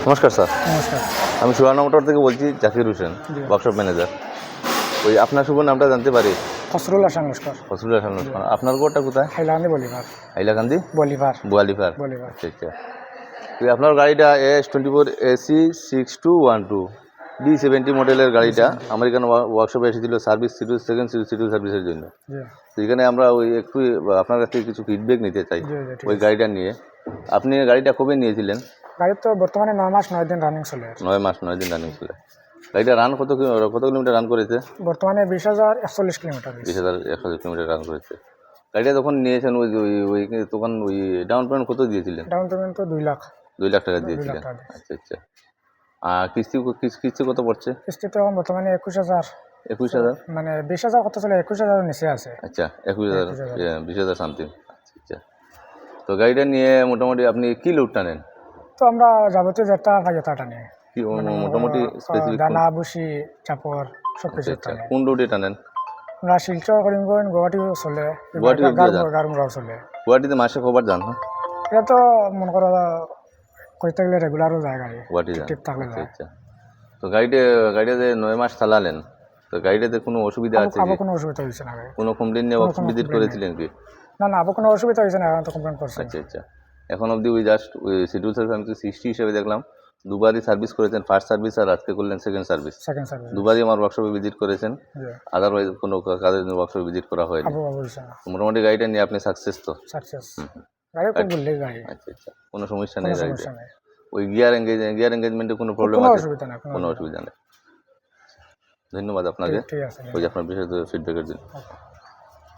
নমস্কার স্যার, নমস্কার। আমি সুরানা মোটর থেকে বলছি, জাকির হোসেন, জি। Workshop manager. ওই আপনার শুভ নামটা জানতে পারি? ফসরুল হাসান লস্কর। ফসলুল হাসান লস্কর। আপনার ঘরটা কোথায়? হাইলাকান্দি বলিভার। হাইলাকান্দি বলিভার। বোয়ালিপার। বলিভার। আচ্ছা আচ্ছা। তো আপনার গাড়িটা S24AC6212 D70 মডেলের গাড়িটা আমেরিকান ওয়ার্কশপে এসেছিল সার্ভিস সেকেন্ড সিটু সার্ভিসের জন্য। জি তো এখানে আমরা ওই একটু আপনার কাছ থেকে কিছু ফিডব্যাক নিতে চাই জি জি ঠিক ওই আছে। গাড়িটা নিয়ে। আপনি গাড়িটা কবে নিয়েছিলেন? গাড়ি তো বর্তমানে 9 মাস 9 দিন রানিং চলে। 9 মাস 9 দিন রানিং ছিল। গাড়িটা রান কত কিলোমিটার রান করেছে? বর্তমানে 20,041 কিলোমিটার। 20,100 কিলোমিটার রান করেছে। গাড়িটা যখন নিয়েছেন ওই ওই ওই তখন ওই ডাউন পেমেন্ট কত দিয়েছিলেন? ডাউন পেমেন্ট তো 2 লাখ। 2 লাখ টাকা 2 দিয়েছিলেন। লাখ টাকা। আচ্ছা আচ্ছা। আর কিস্তি কত পড়ছে? কিস্তি তো এখন বর্তমানে 21,000। 21,000। মানে 20,000 কত চলে, 21,000 এর নিচে আছে। আচ্ছা 21,000, 21,000 20,000 সামথিং। আচ্ছা আচ্ছা। তো গাড়িটা নিয়ে মোটামুটি আপনি কি লোড টানেন? তো আমরা যাবতীয় যেটা পাই যেটা নিয়ে কি মোটামুটি স্পেসিফিক? দানা বুসি চাপড় সব কিছু আচ্ছা টানে। কোন রুটে টানেন? আমরা শিলচর করিমগঞ্জ গুয়াহাটিও চলে, গুয়াহাটি অব্দিও যান? গারমুড়াও চলে। গুয়াহাটিতে মাসে কবার যান? হ্যাঁ, এটা তো মনে করো করতে গেলে রেগুলারও যায় গাড়ি, গুয়াহাটি যান। টিপ থাকলে আচ্ছা যায়। আচ্ছা। তো গাড়িটাতে 9 মাস চালালেন, তো গাড়িটাতে কোনো অসুবিধা আছে আবার কি? কোনো অসুবিধা হয়েছে না গাড়ি। কোনো কমপ্লেন নিয়ে ওয়ার্কশপ ভিজিট করেছিলেন কি? না না, আবার কোনো অসুবিধা হয়েছে না, এখন তো কমপ্লেন করছি। আচ্ছা আচ্ছা। এখন অবধি ওই জাস্ট ওই শিডিউল সার্ভিস আমি 60 হিসেবে দেখলাম, দুবারই সার্ভিস করেছেন, ফার্স্ট সার্ভিস আর আজকে করলেন সেকেন্ড সার্ভিস। Second service. দুবারই আমার ওয়ার্কশপে ভিজিট করেছেন, জি। আদারওয়াইজ কোনো কাজের ওয়ার্কশপে ভিজিট করা হয়নি। আবার হয়েছে না। মোটামুটি গাড়িটা নিয়ে আপনি সাকসেস তো? সাকসেস। গাড়ি খুব বললে গাড়ি, আচ্ছা আচ্ছা, কোনো সমস্যা কোনো নেই গাড়িতে? সমস্যা নেই। ওই গিয়ার এঙ্গেজমেন্টে কোনো প্রবলেম কোনো আছে? অসুবিধা না, কোনো অসুবিধা নেই। ধন্যবাদ আপনাকে ঠিক আছে। ওই যে আপনার বিশেষ ফিডব্যাকের জন্য।